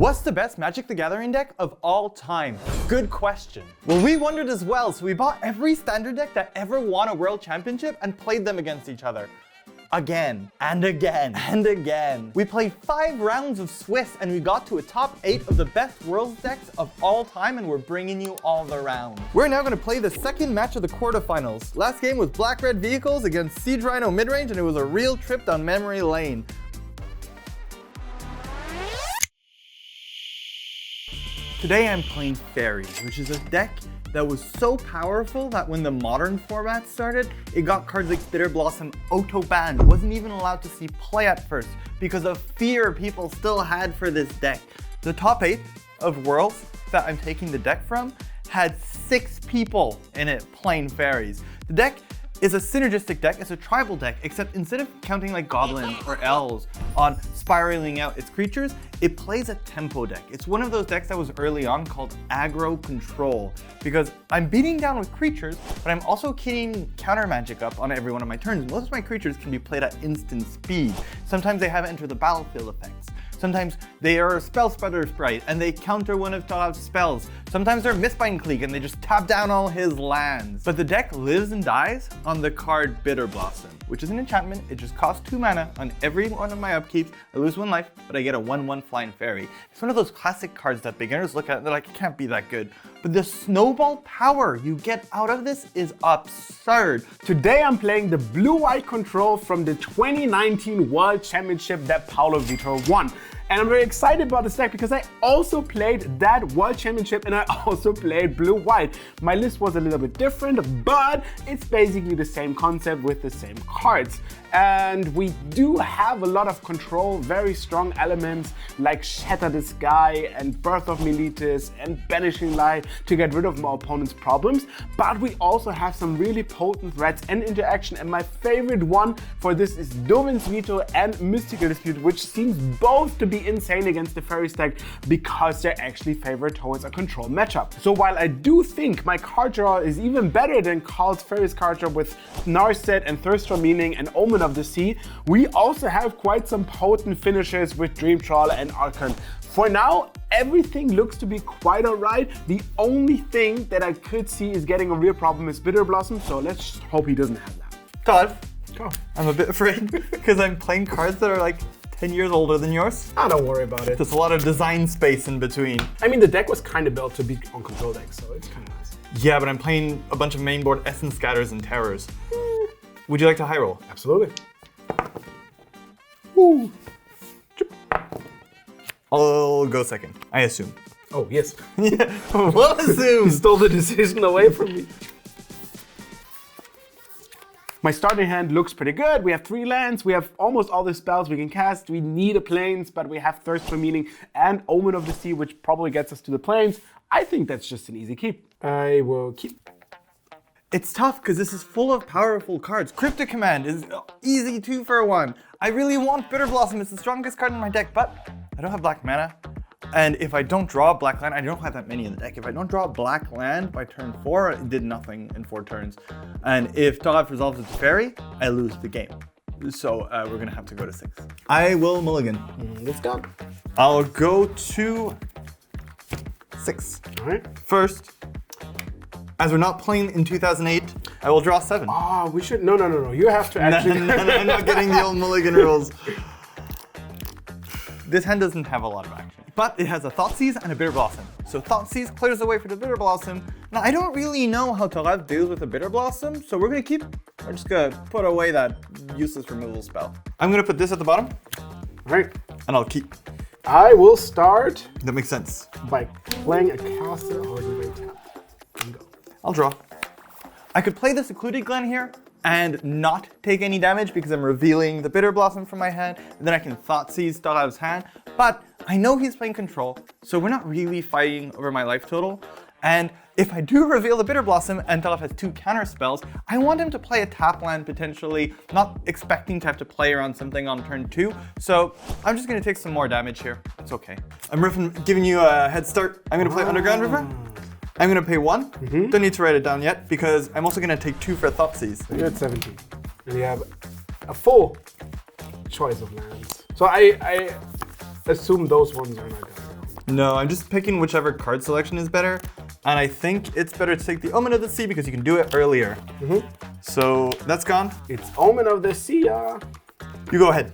What's the best Magic the Gathering deck of all time? Good question. Well, we wondered as well, so we bought every standard deck that ever won a World Championship and played them against each other. Again, and again, and again. We played 5 rounds of Swiss and we got to a top 8 of the best Worlds decks of all time, and we're bringing you all the rounds. We're now gonna play the second match of the quarterfinals. Last game was Black-Red Vehicles against Siege Rhino midrange, and it was a real trip down memory lane. Today I'm playing Faeries, which is a deck that was so powerful that when the modern format started, it got cards like Bitterblossom auto-banned. Wasn't even allowed to see play at first because of fear people still had for this deck. The top 8 of Worlds that I'm taking the deck from had 6 people in it playing Faeries. The deck is a synergistic deck. It's a tribal deck, except instead of counting like goblins or elves on spiraling out its creatures, it plays a tempo deck. It's one of those decks that was early on called aggro control, because I'm beating down with creatures, but I'm also keying counter magic up on every one of my turns. Most of my creatures can be played at instant speed. Sometimes they have enter the battlefield effects. Sometimes they are a spell spreader sprite and they counter one of Thoralf's spells. Sometimes they're Mistbind Clique and they just tap down all his lands. But the deck lives and dies on the card Bitterblossom, which is an enchantment. It just costs 2 mana on every one of my upkeeps. I lose 1 life, but I get a 1/1 flying fairy. It's one of those classic cards that beginners look at and they're like, it can't be that good. But the snowball power you get out of this is absurd. Today I'm playing the blue-white control from the 2019 World Championship that Paulo Vitor won. And I'm very excited about this deck because I also played that World Championship and I also played blue-white. My list was a little bit different, but it's basically the same concept with the same cards. And we do have a lot of control, very strong elements like Shatter the Sky and Birth of Meletis and Banishing Light to get rid of my opponent's problems. But we also have some really potent threats and interaction. And my favorite one for this is Dovin's Veto and Mystical Dispute, which seems both to be insane against the Faeries deck because they're actually favored towards a control matchup. So while I do think my card draw is even better than Carl's Faeries card draw with Narset and Thirstrom Meaning and Omen of the Sea, we also have quite some potent finishers with Dream Trawler and Archon. For now, everything looks to be quite alright. The only thing that I could see is getting a real problem is Bitterblossom, so let's just hope he doesn't have that. Todd, Go. I'm a bit afraid because I'm playing cards that are like 10 years older than yours. Ah, don't worry about it. There's a lot of design space in between. I mean, the deck was kind of built to be on control decks, so it's kind of nice. Yeah, but I'm playing a bunch of mainboard Essence Scatters and Terrors. Would you like to high roll? Absolutely. Woo. I'll go second, I assume. Oh, yes. Yeah, well assumed. You stole the decision away from me. My starting hand looks pretty good. We have 3 lands. We have almost all the spells we can cast. We need a plains, but we have Thirst for Meaning and Omen of the Sea, which probably gets us to the plains. I think that's just an easy keep. I will keep. It's tough because this is full of powerful cards. Cryptic Command is easy 2 for 1. I really want Bitterblossom. It's the strongest card in my deck, but I don't have black mana. And if I don't draw a black land, I don't have that many in the deck. If I don't draw a black land by turn 4, it did nothing in 4 turns. And if Thoralf resolves it to Fairy, I lose the game. So we're gonna have to go to 6. I will mulligan. Let's go. I'll go to 6. All right. First, as we're not playing in 2008, I will draw 7. Oh, we should. No. You have to actually. No, I'm not getting the old mulligan rules. This hand doesn't have a lot of action, but it has a Thoughtseize and a Bitterblossom. So Thoughtseize clears the way for the Bitterblossom. Now, I don't really know how Thoralf deals with a Bitterblossom, so we're gonna keep. We're just gonna put away that useless removal spell. I'm gonna put this at the bottom. All right. And I'll keep. I will start That makes sense. by playing a caster already tapped. And go. I'll draw. I could play the Secluded Glen here and not take any damage because I'm revealing the Bitterblossom from my hand, and then I can Thoughtseize Thoralf's hand. But I know he's playing control, so we're not really fighting over my life total. And if I do reveal the Bitterblossom and Thoralf has 2 counter spells, I want him to play a tap land potentially, not expecting to have to play around something on turn 2. So I'm just gonna take some more damage here. It's okay. I'm giving you a head start. I'm gonna play Underground River. I'm gonna pay 1. Don't need to write it down yet because I'm also gonna take 2 for Thoughtseize. You're at 17. And you have a full choice of lands. So I assume those ones are not gonna go. No, I'm just picking whichever card selection is better. And I think it's better to take the Omen of the Sea because you can do it earlier. So that's gone. It's Omen of the Sea. You go ahead.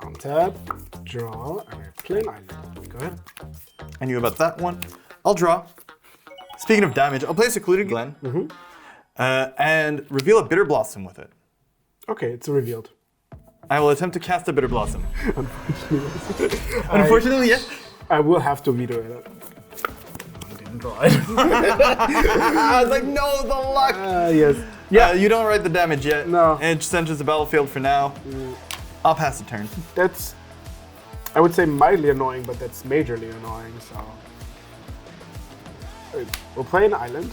Untap, draw, and I play an island. Go ahead. I knew about that one. I'll draw. Speaking of damage, I'll play Secluded Glen. And reveal a Bitterblossom with it. Okay, it's revealed. I will attempt to cast a Bitterblossom. Unfortunately, yes. I will have to veto it. I didn't draw it. I was like, no, the luck. Yes. Yeah. You don't write the damage yet. No. It just enters the battlefield for now. I'll pass the turn. That's, I would say mildly annoying, but that's majorly annoying, so. We'll play an island.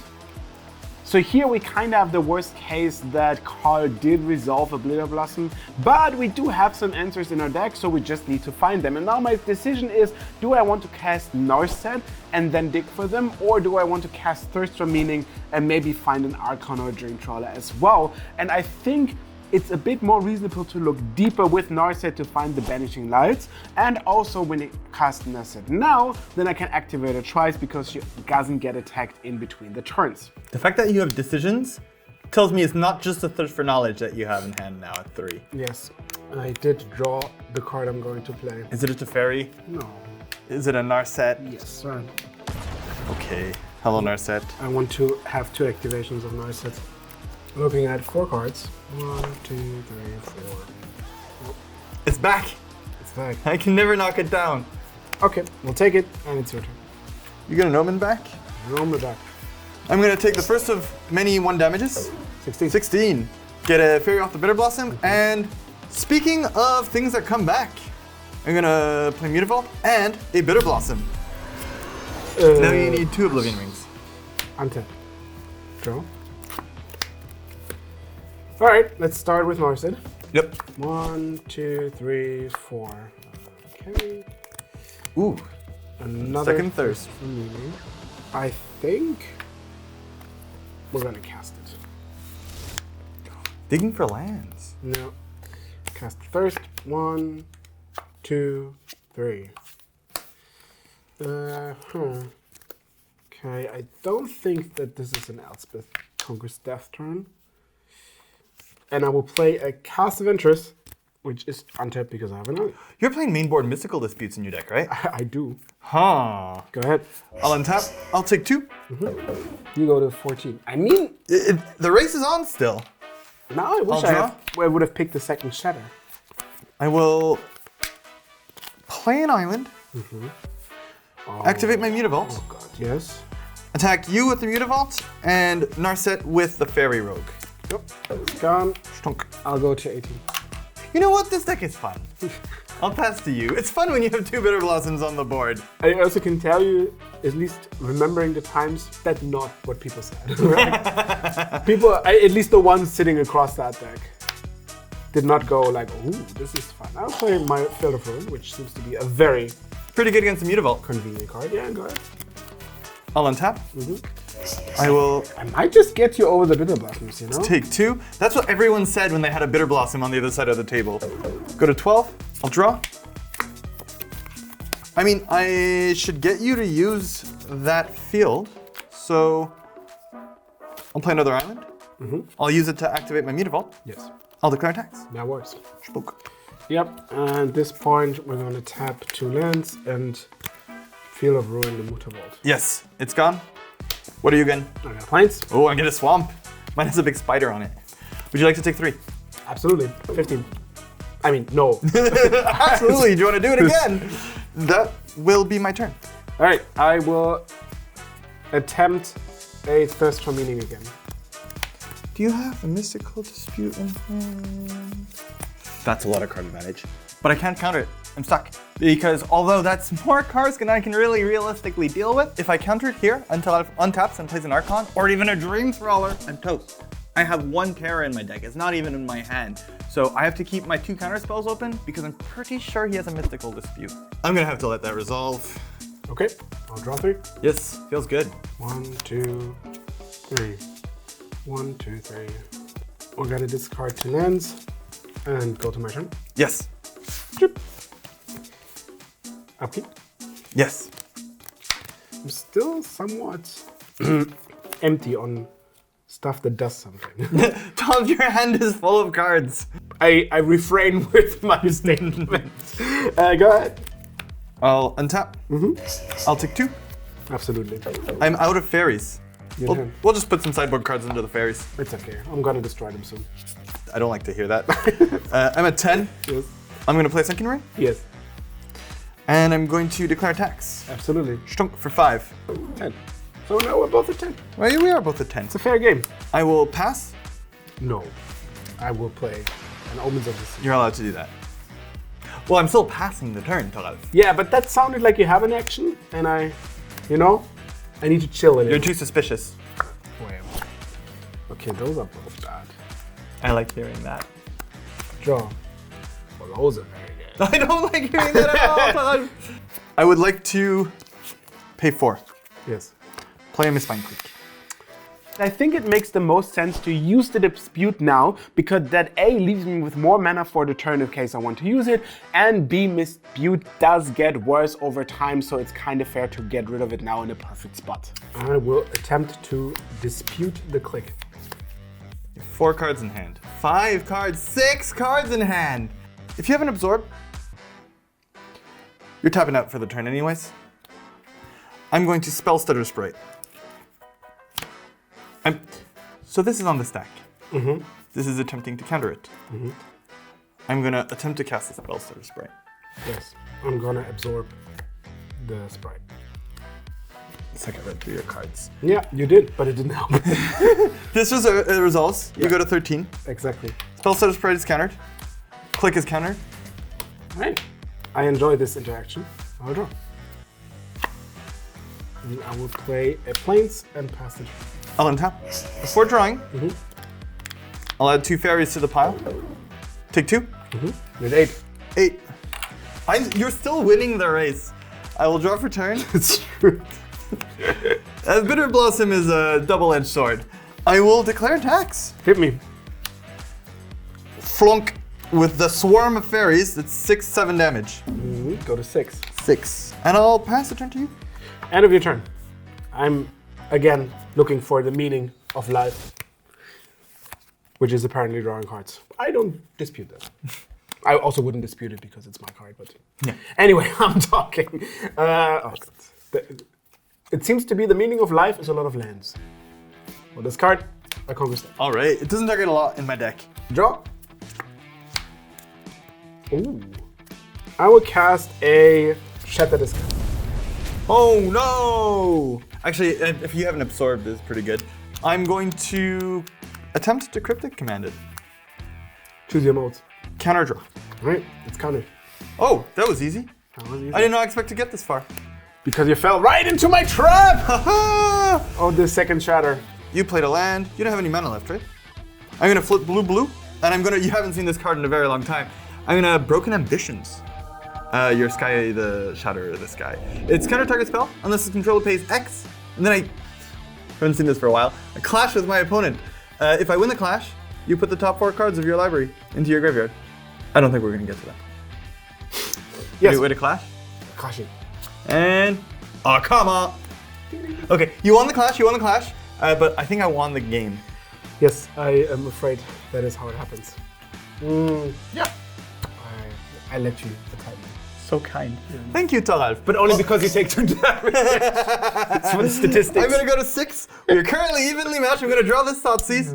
So here we kind of have the worst case that Carl did resolve a Bitterblossom, but we do have some answers in our deck, so we just need to find them. And now my decision is, do I want to cast Narset and then dig for them, or do I want to cast Thirst for Meaning and maybe find an Archon or a Dream Trawler as well? And I think it's a bit more reasonable to look deeper with Narset to find the Banishing Lights, and also when I cast Narset now, then I can activate it twice because she doesn't get attacked in between the turns. The fact that you have decisions tells me it's not just a Thirst for Knowledge that you have in hand now at 3. Yes, I did draw the card I'm going to play. Is it a Teferi? No. Is it a Narset? Yes, sir. Okay. Hello, Narset. I want to have 2 activations of Narset. Looking at 4 cards. 1, 2, 3, 4. Oh, It's back. it's back. I can never knock it down. Okay, we'll take it, and it's your turn. You get an Omen back? Roll me back. I'm gonna take the first of many 1 damages. 16. 16. Get a Fairy off the Bitterblossom. And speaking of things that come back, I'm gonna play Mutavault and a Bitterblossom. Now you need 2 Oblivion Rings. Untap. Draw. All right, let's start with Narset. Yep. 1, 2, 3, 4. Okay. Ooh. Another Second Thirst. for me. I think we're gonna cast it. Digging for lands. No. Cast Thirst. 1, 2, 3. Okay, I don't think that this is an Elspeth Conquer's Death turn. And I will play a Cast of Interest, which is untapped because I have an island. You're playing mainboard Mystical Disputes in your deck, right? I do. Huh. Go ahead. I'll untap. I'll take 2. You go to 14. I mean, The race is on still. now I wish I'll I would have picked the second Shatter. I will play an island. Activate my Mutavault. Oh god, yes. Attack you with the Mutavault and Narset with the Fairy Rogue. Yep, it's gone. Stunk. I'll go to 18. You know what? This deck is fun. I'll pass to you. It's fun when you have 2 Bitterblossoms on the board. I also can tell you, at least remembering the times, that's not what people said. Right? People, at least the ones sitting across that deck, did not go like, ooh, this is fun. I'll play my Field of Ruin, which seems to be a very Pretty good against the Mutavault. convenient card. Yeah, go ahead. I'll untap. I will I might just get you over the Bitterblossoms, you know? take 2. That's what everyone said when they had a Bitterblossom on the other side of the table. Go to 12. I'll draw. I mean, I should get you to use that field. So I'll play another island. I'll use it to activate my Mutavault. Yes, I'll declare attacks. that works. Spook. Yep, and at this point, we're going to tap 2 lands and Field of Ruin the Mutavault. Yes, it's gone. What are you again? I got planes. Oh, I get a swamp. Mine has a big spider on it. Would you like to take 3? Absolutely. 15. I mean, no. Absolutely. Do you want to do it again? That will be my turn. All right, I will attempt a Thirst for Meaning again. Do you have a Mystical Dispute in hand? That's a lot of card advantage. But I can't counter it. I'm stuck. Because although that's more cards than I can really realistically deal with, if I counter it here until it untaps and plays an Archon, or even a Dream Trawler, I'm toast. I have 1 Terror in my deck. It's not even in my hand. So I have to keep my 2 counter spells open because I'm pretty sure he has a Mystical Dispute. I'm gonna have to let that resolve. Okay, I'll draw 3. Yes, feels good. 1, 2, 3. 1, 2, 3. We're gonna discard 2 lands and go to my turn. Yes. Upkeep. Yes. I'm still somewhat empty on stuff that does something. Tom, your hand is full of cards. I refrain with my statements. Go ahead. I'll untap. I'll take 2. Absolutely. I'm out of fairies. Your turn. We'll just put some sideboard cards into the fairies. It's okay. I'm gonna destroy them soon. I don't like to hear that. I'm at 10. Yes. I'm going to play Sunken Ring. Yes. And I'm going to declare attacks. Absolutely. Stunk for 5. 10. So now we're both at 10. Well, yeah, we are both at 10. It's a fair game. I will pass. No. I will play an Omens of the Sea. You're allowed to do that. Well, I'm still passing the turn, Thoralf. Yeah, but that sounded like you have an action, and I need to chill a little. You're too suspicious. Wait. Okay, those are both bad. I like hearing that. Draw. Well, those are very good. I don't like hearing that at all, Thoralf. I would like to pay 4. Yes. Play a Mistbind Creek. I think it makes the most sense to use the Dispute now, because that A leaves me with more mana for the turn in case I want to use it, and B, Dispute does get worse over time, so it's kind of fair to get rid of it now in a perfect spot. I will attempt to dispute the click. 4 cards in hand. 5 cards, 6 cards in hand. If you have an Absorb, you're tapping out for the turn anyways. I'm going to Spell Stutter Sprite. So this is on the stack. This is attempting to counter it. I'm going to attempt to cast the Spell Stutter Sprite. Yes, I'm going to absorb the Sprite. It's like I read through your cards. Yeah, you did, but it didn't help. This was a results. You go to 13. Exactly. Spell Stutter Sprite is countered. Click is countered. Right. I enjoy this interaction. I'll draw. And I will play a Plains and pass it. I'll untap. Before drawing, I'll add 2 fairies to the pile. Take 2. With 8. 8. You're still winning the race. I will draw for turn. It's true. As Bitterblossom is a double-edged sword, I will declare attacks. Hit me. Flunk with the swarm of fairies. That's 6, 7 damage. Go to 6. 6. And I'll pass the turn to you. End of your turn. I'm, again, looking for the meaning of life, which is apparently drawing cards. I don't dispute that. I also wouldn't dispute it because it's my card, but yeah. Anyway, I'm talking. It seems to be the meaning of life is a lot of lands. Well, this card, I conquer that. All right. It doesn't target a lot in my deck. Draw. Ooh. I will cast a Shatter the Sky. Oh no! Actually, if you haven't absorbed, it's pretty good. I'm going to attempt to Cryptic Command it. Choose your modes. Counter draw. All right, it's countered. Oh, that was easy. That was easy. I did not expect to get this far. Because you fell right into my trap! Haha! Oh, the second shatter. You played a land. You don't have any mana left, right? I'm gonna flip blue, and you haven't seen this card in a very long time. I'm gonna Broken Ambitions. Your sky, the shatter of the sky. It's counter target spell, unless the controller pays X. And then I haven't seen this for a while. I clash with my opponent. If I win the clash, you put the top 4 cards of your library into your graveyard. I don't think we're gonna get to that. Yes. Way to clash. Clashing. And, oh, come on. Okay, you won the clash, but I think I won the game. Yes, I am afraid that is how it happens. Yeah. I let you attack me. So kind. Yeah. Thank you, Thoralf. But only because you take 2 damage. It's for the statistics. I'm gonna go to 6. We're currently evenly matched. I'm gonna draw this Thoughtseize.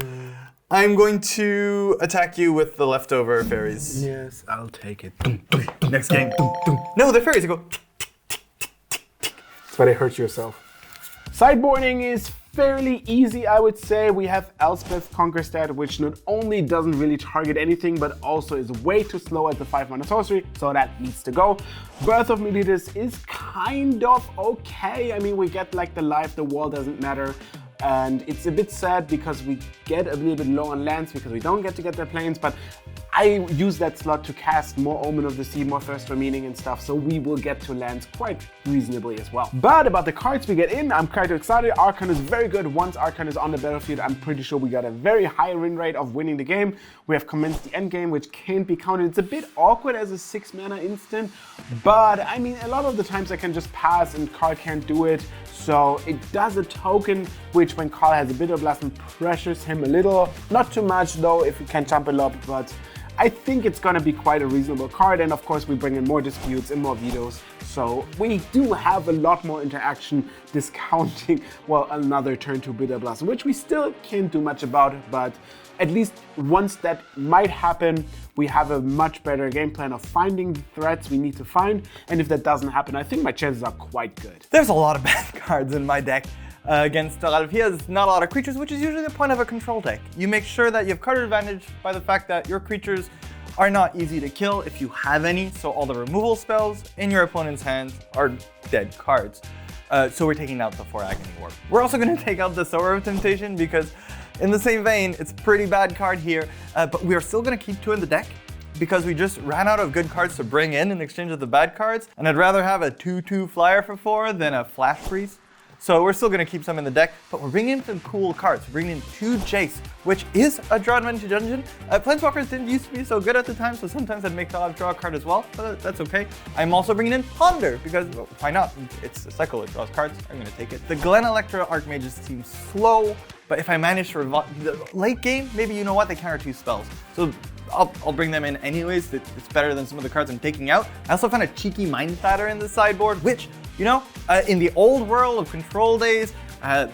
I'm going to attack you with the leftover fairies. Yes, I'll take it. Next game. No, they're fairies. I go. But it hurts yourself. Sideboarding is fairly easy, I would say. We have Elspeth Conquerstad, which not only doesn't really target anything, but also is way too slow at the 5-mana sorcery, so that needs to go. Birth of Meletis is kind of okay. I mean, we get like the life, the wall doesn't matter. And it's a bit sad because we get a little bit low on lands because we don't get to get their planes, but I use that slot to cast more Omen of the Sea, more Thirst for Meaning and stuff, so we will get to lands quite reasonably as well. But about the cards we get in, I'm quite excited. Archon is very good. Once Archon is on the battlefield, I'm pretty sure we got a very high win rate of winning the game. We have commenced the end game, which can't be counted. It's a bit awkward as a 6-mana instant, but I mean, a lot of the times I can just pass and card can't do it. So it does a token, which when Carl has a Bitterblossom pressures him a little. Not too much though, if he can jump a lot, but I think it's gonna be quite a reasonable card. And of course we bring in more disputes and more vetoes. So we do have a lot more interaction discounting, well, another turn to Bitterblossom, which we still can't do much about, but at least once that might happen, we have a much better game plan of finding the threats we need to find. And if that doesn't happen, I think my chances are quite good. There's a lot of bad cards in my deck against Thoralf. He has not a lot of creatures, which is usually the point of a control deck. You make sure that you have card advantage by the fact that your creatures are not easy to kill if you have any, so all the removal spells in your opponent's hands are dead cards. So we're taking out the 4 Agony Warp. We're also going to take out the Sower of Temptation because in the same vein, it's a pretty bad card here, but we are still going to keep 2 in the deck because we just ran out of good cards to bring in exchange of the bad cards, and I'd rather have a 2/2 flyer for 4 than a Flash Freeze. So we're still going to keep some in the deck, but we're bringing in some cool cards. We're bringing in 2 Jace, which is a draw advantage dungeon. Planeswalkers didn't used to be so good at the time, so sometimes I'd make Thoralf draw a card as well, but that's okay. I'm also bringing in Ponder, because well, why not? It's a cycle, it draws cards, I'm going to take it. The Glen Electra Archmages seem slow, but if I manage to the late game, maybe you know what, they counter 2 spells. So I'll bring them in anyways. It's better than some of the cards I'm taking out. I also found a cheeky Mind Flatter in the sideboard, which, you know, in the old world of control days,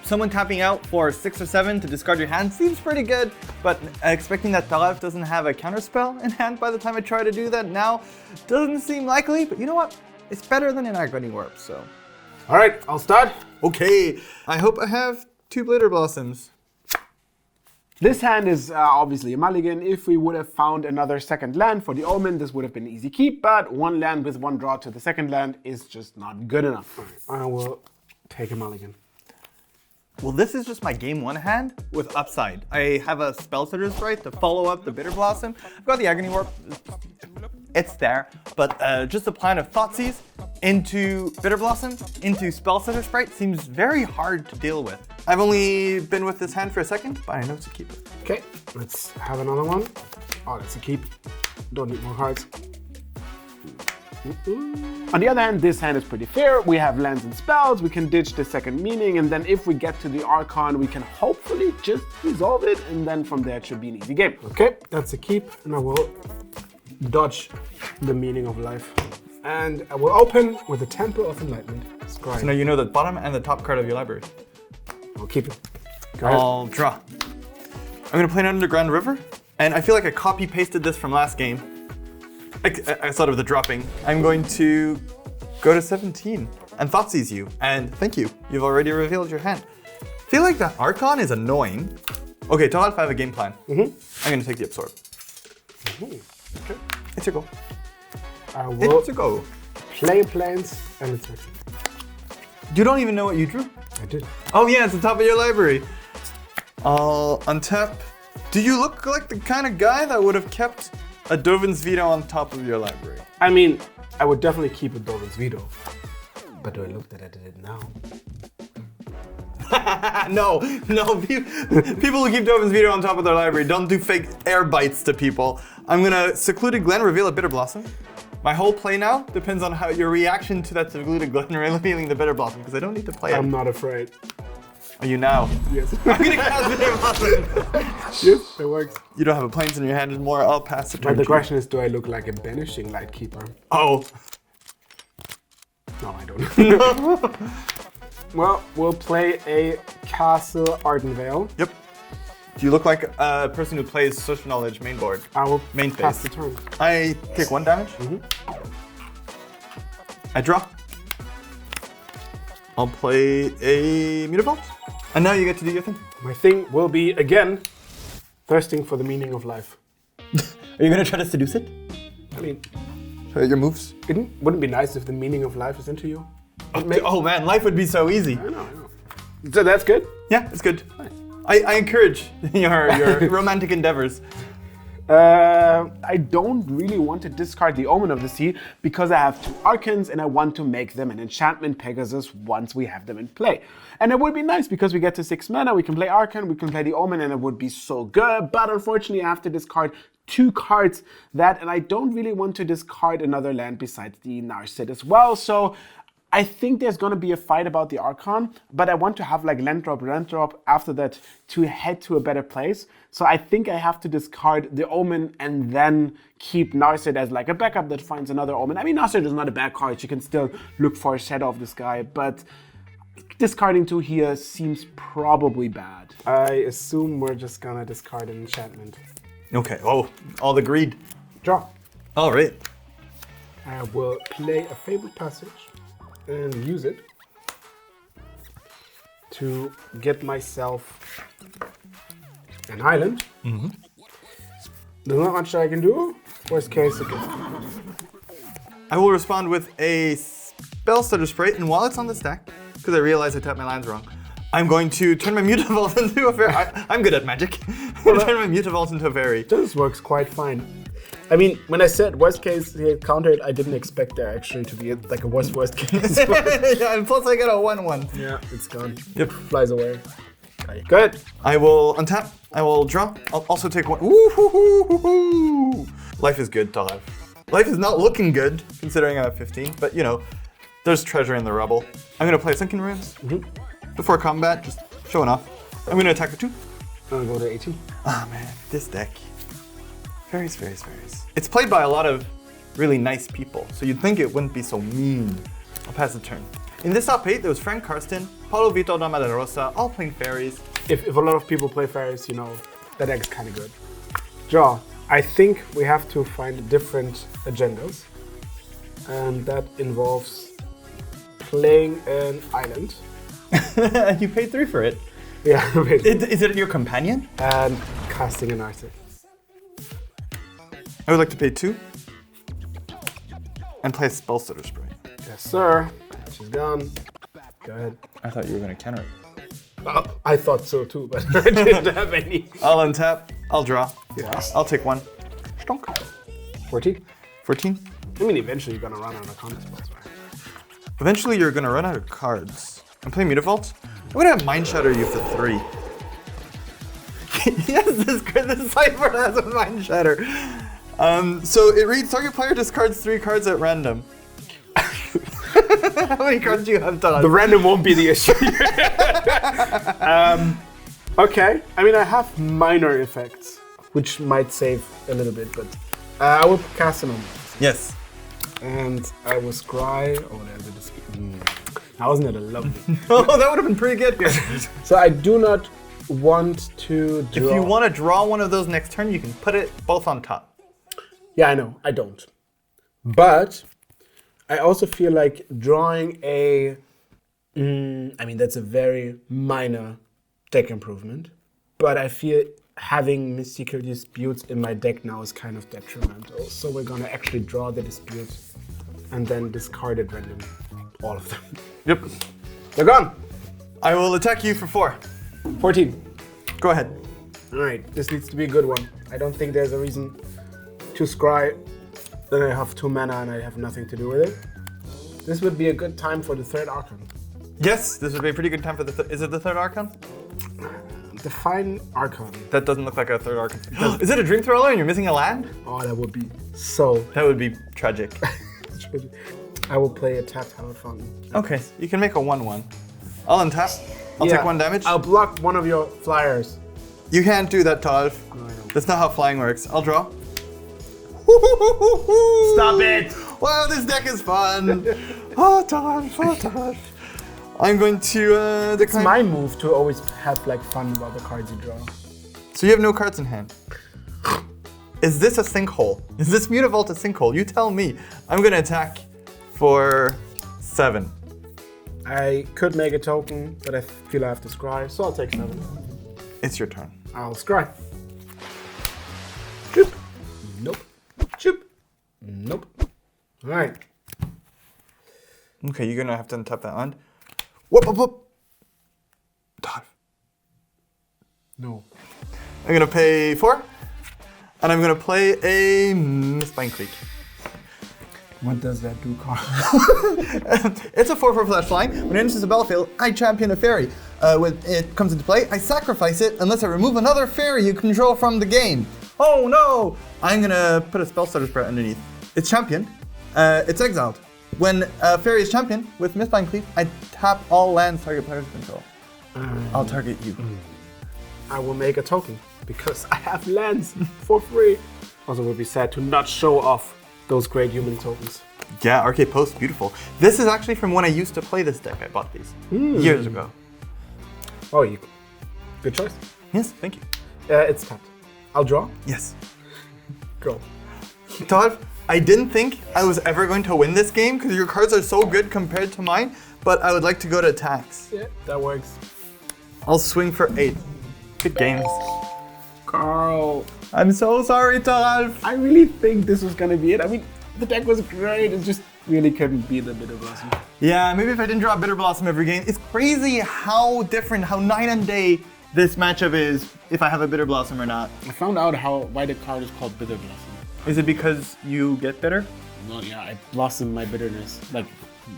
someone tapping out for 6 or 7 to discard your hand seems pretty good, but expecting that Thoralf doesn't have a counterspell in hand by the time I try to do that now doesn't seem likely, but you know what? It's better than an Agony Warp, so. All right, I'll start. Okay, I hope I have 2 Bitterblossoms. This hand is obviously a mulligan. If we would have found another second land for the Omen, this would have been easy keep, but 1 land with 1 draw to the second land is just not good enough. All right, I will take a mulligan. Well, this is just my game 1 hand with upside. I have a Spellsetter's Right to follow up the Bitterblossom. I've got the Agony Warp. It's there, but just a plan of Thoughtseize into Bitterblossom into Spellsetter's Sprite seems very hard to deal with. I've only been with this hand for a second, but I know it's a keeper. Okay, let's have another one. Oh, that's a keep. Don't need more cards. On the other hand, this hand is pretty fair. We have lands and spells, we can ditch the second meaning, and then if we get to the Archon, we can hopefully just resolve it, and then from there it should be an easy game. Okay, that's a keep, and I will dodge the meaning of life. And I will open with the Temple of Enlightenment. Scry. So now you know the bottom and the top card of your library. I'll keep it. Go ahead. I'll draw. I'm going to play an Underground River, and I feel like I copy-pasted this from last game. I thought of the dropping. I'm going to go to 17 and Thoughtseize you, and thank you. You've already revealed your hand. I feel like that Archon is annoying. Okay, Thoralf, I have a game plan. I'm going to take the Absorb. Okay. It's your goal. I will It's your goal. play plans and it's action. You don't even know what you drew. I did. Oh yeah, it's the top of your library. I'll untap. Do you look like the kind of guy that would have kept a Dovin's Veto on top of your library? I mean, I would definitely keep a Dovin's Veto. But do I look that I did it now? No. People who keep Dovin's Veto on top of their library don't do fake air bites to people. I'm gonna Secluded Glen reveal a Bitterblossom. My whole play now depends on how your reaction to that Secluded Glen revealing the Bitterblossom, because I don't need to play it. I'm not afraid. Are you now? Yes. I'm gonna cast Bitterblossom. Yes, it works. You don't have a planes in your hand anymore. I'll pass the turn. But the to question is, do I look like a Banishing Light Keeper? Oh. No, I don't. Well, we'll play a Castle Ardenvale. Yep. Do you look like a person who plays Social Knowledge main board? I will Main pass phase. the turn. I take 1 damage. I draw. I'll play a Mutavault. And now you get to do your thing. My thing will be, again, thirsting for the meaning of life. Are you gonna try to seduce it? I mean, Your moves? wouldn't it be nice if the meaning of life is into you? Oh man, life would be so easy. I know. So that's good? Yeah, it's good. I encourage your romantic endeavors. I don't really want to discard the Omen of the Sea because I have 2 Archons and I want to make them an enchantment Pegasus once we have them in play. And it would be nice because we get to 6 mana, we can play Archon, we can play the Omen, and it would be so good. But unfortunately, I have to discard 2 cards and I don't really want to discard another land besides the Narset as well. So I think there's going to be a fight about the Archon, but I want to have like land drop after that to head to a better place. So I think I have to discard the Omen and then keep Narset as like a backup that finds another Omen. I mean, Narset is not a bad card. You can still look for a Shadow of the Sky, but discarding 2 here seems probably bad. I assume we're just going to discard an enchantment. Okay, oh, all the greed. Draw. All right. I will play a Fabled Passage and use it to get myself an island. Mm-hmm. There's not much I can do. Worst case, a gift. I will respond with a Spell Stutter Spray, and while it's on the stack, because I realize I tapped my lands wrong, I'm going to turn my Mutavault into a fairy. I'm good at magic. I'm going to turn my Mutavault into a fairy. This works quite fine. I mean, when I said worst case he countered, I didn't expect there actually to be like a worst case. Yeah, and plus I get a 1/1. Yeah, it's gone. Yep. Flies away. Okay, good. I will untap. I will draw. I'll also take 1. Ooh, hoo, hoo, hoo, hoo. Life is good, Thoralf. Life is not looking good, considering I have 15, but you know, there's treasure in the rubble. I'm going to play Sunken Ruins before combat, just showing off. I'm going to attack for 2. I'm going to go to 18. Ah, man, this deck. Fairies, fairies, fairies. It's played by a lot of really nice people, so you'd think it wouldn't be so mean. I'll pass the turn. In this top 8, there was Frank Karsten, Paulo Vitor da Rosa, all playing fairies. If a lot of people play fairies, you know, that deck is kind of good. Draw. I think we have to find different agendas, and that involves playing an island. You paid 3 for it. Yeah, Is it your companion? And casting an artist. I would like to pay 2 and play a Spell Stutter Spray. Yes, sir. She's gone. Go ahead. I thought you were going to counter it. I thought so too, but I didn't have any. I'll untap. I'll draw. Yeah. I'll take 1. Stonk. 14. 14. I mean, eventually you're gonna run out of counter spells, right? Eventually you're going to run out of cards. I'm playing Mutavault. I'm going to have Mind Shatter you for 3. Yes, this sideboard has a Mind Shatter. So it reads, target player discards 3 cards at random. How many cards do you have done? The random won't be the issue. Okay, I mean I have minor effects, which might save a little bit, but I will cast an Omen. Yes. And I will scry. Oh, there's a dispute. Now, wasn't it a lovely? Oh, that would have been pretty good here. So I do not want to draw. If you want to draw one of those next turn, you can put it both on top. Yeah, I know. I don't. But I also feel like drawing a... I mean, that's a very minor deck improvement. But I feel having Mystical Disputes in my deck now is kind of detrimental. So we're going to actually draw the dispute and then discard it randomly. All of them. Yep. They're gone. I will attack you for 4. 14. Go ahead. All right, this needs to be a good one. I don't think there's a reason to scry. Then I have 2 mana and I have nothing to do with it. This would be a good time for the 3rd Archon. Yes, this would be a pretty good time for the is it the 3rd Archon? Define Archon. That doesn't look like a 3rd Archon. Is it a Dream Thrower and you're missing a land? Oh, that would be so... That would be tragic. I will play a tapped Hallowed Fountain. Okay, you can make a 1/1. I'll untap. I'll take 1 damage. I'll block one of your flyers. You can't do that, Thoralf. No, I know. That's not how flying works. I'll draw. Stop it! Wow, this deck is fun. Oh, Thoralf. I'm going to It's my move to always have like fun about the cards you draw. So you have no cards in hand. Is this a sinkhole? Is this Mutavault a sinkhole? You tell me. I'm going to attack for 7. I could make a token, but I feel I have to scry, so I'll take 7. It's your turn. I'll scry. Choop. Nope. Choop. Nope. All right. Okay, you're going to have to untap that land. Whoop, whoop, whoop. Thoralf. No. I'm going to pay 4. And I'm gonna play a Spine Creek. What does that do, Carl? It's a 4/4 flash flying. When it enters the battlefield, I champion a fairy. When it comes into play, I sacrifice it unless I remove another fairy you control from the game. Oh no! I'm gonna put a spell starter spread underneath. It's championed. It's exiled. When a fairy is championed with Mistbind Cleave, I tap all lands target players control. I'll target you. I will make a token because I have lands for free. Also, it would be sad to not show off those great human tokens. Yeah, Arcade Post, beautiful. This is actually from when I used to play this deck. I bought these years ago. Oh, good choice. Yes, thank you. It's tapped. I'll draw. Yes. Go. Todd, I didn't think I was ever going to win this game because your cards are so good compared to mine, but I would like to go to attacks. Yeah, that works. I'll swing for 8. Good games. Carl. I'm so sorry, Thoralf. I really think this was gonna be it. I mean, the deck was great. It just really couldn't be the Bitterblossom. Yeah, maybe if I didn't draw Bitterblossom every game. It's crazy how different, how night and day this matchup is if I have a Bitterblossom or not. I found out why the card is called Bitterblossom. Is it because you get bitter? No, yeah, I blossom my bitterness. Like,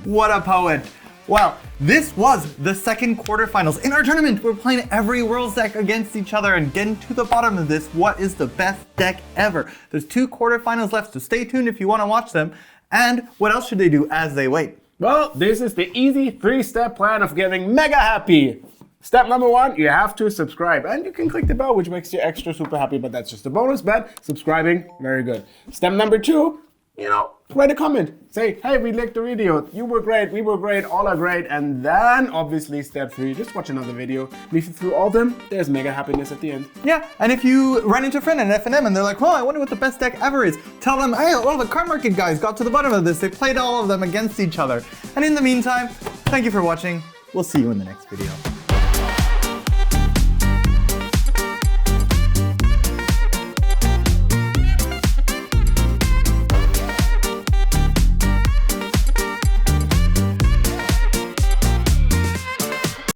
what a poet. Wow, this was the second quarterfinals. In our tournament, we're playing every Worlds deck against each other and getting to the bottom of this. What is the best deck ever? There's 2 quarterfinals left, so stay tuned if you want to watch them. And what else should they do as they wait? well, this is the easy 3-step plan of getting mega happy. Step number 1, you have to subscribe. And you can click the bell, which makes you extra super happy, but that's just a bonus, but subscribing, very good. Step number 2, write a comment. Say, hey, we liked the video. You were great, we were great, all are great. And then, obviously, step 3, just watch another video. And if you through all of them, there's mega happiness at the end. Yeah, and if you run into a friend in FNM and they're like, oh, I wonder what the best deck ever is, tell them, hey, all the Cardmarket guys got to the bottom of this. They played all of them against each other. And in the meantime, thank you for watching. We'll see you in the next video.